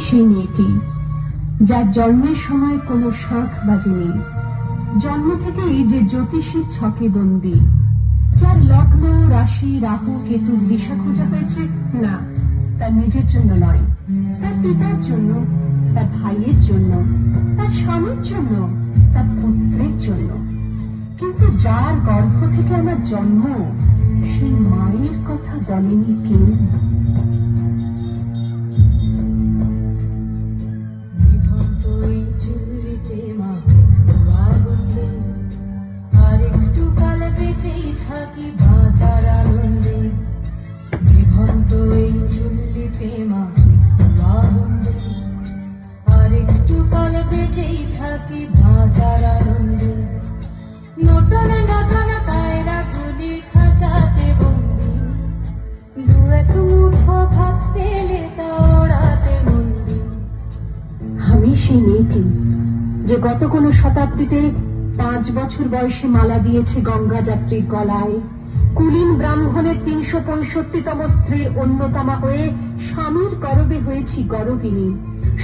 সেই মেয়েটি যার জন্মের সময় কোনো শাঁখ বাজেনি, জন্ম থেকেই যে জ্যোতিষীর ছকে বন্দী, যার লগ্ন রাশি রাহু কেতুর দিশা খোঁজা হয়েছে না তার নিজের জন্য নয়, তার পিতার জন্য, তার ভাইয়ের জন্য, তার স্বামীর জন্য, তার পুত্রের জন্য। কিন্তু যার গর্ভ থেকে আমার জন্ম, সেই মায়ের কথা বলেনি কেউ। থাকি বাঁচার আনন্দে, বিভক্ত এই চুল্লিতে মা আনন্দে, আর একটু কাল বেঁচেই থাকি বাঁচার আনন্দে। নতুন নতুন পায়রা গুলি খাঁচাতে বন্দি, দু এক মুঠো ভাত পেলে তা ওড়াতে বন্দি। আমি সেই মেয়েটি যে গত কোনো শতাব্দীতে 5 বছর বয়সে মালা দিয়েছে গঙ্গা যাত্রীর গলায়, কুলীন ব্রাহ্মণের 365তম স্ত্রীর অন্যতমা হয়ে স্বামীর গর্ভে হয়েছি গর্ভিণী।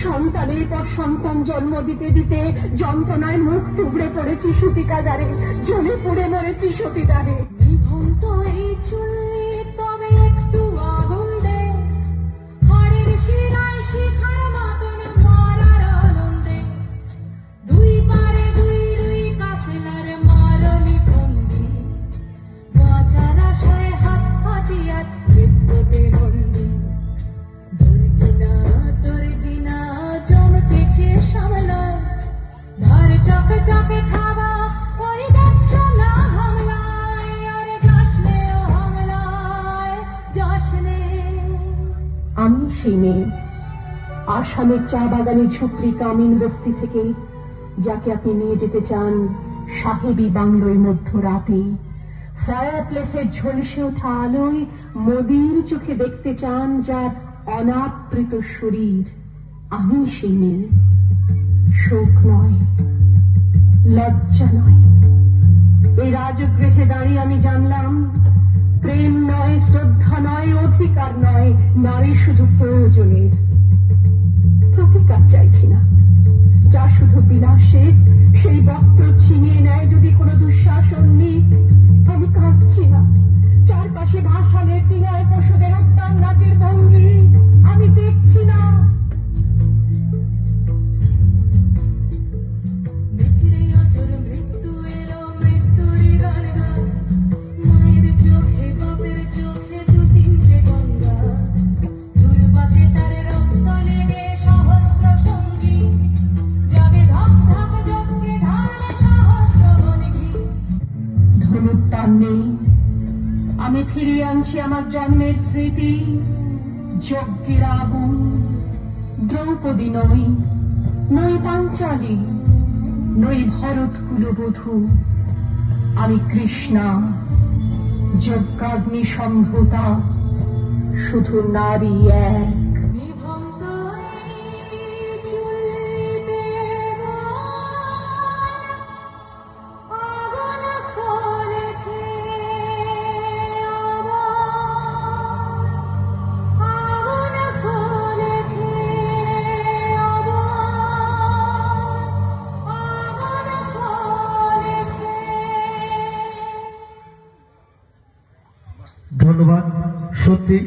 সন্তানের পর সন্তান জন্ম দিতে দিতে যন্ত্রণায় মুখ টুকরে পড়েছি সূতিকাগারে, জ্বলে পড়ে মরেছি সতীদারে। বিভক্ত এই চুল্লি তবে একটু আগুন দে, হাড়ের শিরায় শিখার মতন মারার আনন্দে, দুই পারে দুই রুই কাফেলার মারলি বন্দি, বাঁচার আশায় হাত হাতিয়ার বিদ্যুতে বন্দি। দর্দিনা জম পেটে সামলায়, ধার চকে চকে খাওয়া ওই দেখছ না হামলায়, আরে যাসনে ও হামলায় যাসনে। আমি সেই মেয়ে, আসামের চা বাগানে ঝুপড়ি কামিন বস্তি থেকে, যাকে আপনি নিয়ে যেতে চান সাহেবী বাংলোয় মধ্যরাতে। ফায়ার প্লেসের ঝলসে ওঠা আলোয় মোদির চোখে দেখতে চান যার অনাবৃত শরীর। আমি সেই মেয়ে, শোক নয়, লজ্জা নয়। এই রাজগৃহে দাঁড়িয়ে আমি জানলাম, প্রেম নয়, শ্রদ্ধা নয়, অধিকার নয়, নারী শুধু প্রয়োজনের। প্রতিকার চাইছি না, যা শুধু বিলাসের, সেই বস্ত্র ছিনিয়ে নেয় যদি কোনো দুঃশাসন নেই। আমি কাঁদছি না, চারপাশে ভাসানের দিনায় পশুদের উদ্যান নাচের ভঙ্গি আমি দেখছি না। মৃত্যু এলো, মৃত্যুরই গান গায়, মায়ের চোখে বাপের চোখে দু তিনটে গঙ্গা, দুর্বাচে তার রক্ত লেগে সহস্র সঙ্গী, যাবে ধক ধক যজ্ঞে ধারে সহস্র বনঘি। ধনুর্টান নেই, আমি ফিরিয়ে আনছি আমার জন্মের স্মৃতি। যজ্ঞের আগুন, দ্রৌপদী নই, নই পাঞ্চালী, নই ভরত কুলবধূ, আমি কৃষ্ণা, যজ্ঞাগ্নি সম্ভূতা, শুধু নারী এক। বিভক্ত এই চুল্লিতে আগুন ফলেছে, আগুন ফলেছে, আগুন ফলেছে। ধন্যবাদ। সত্যি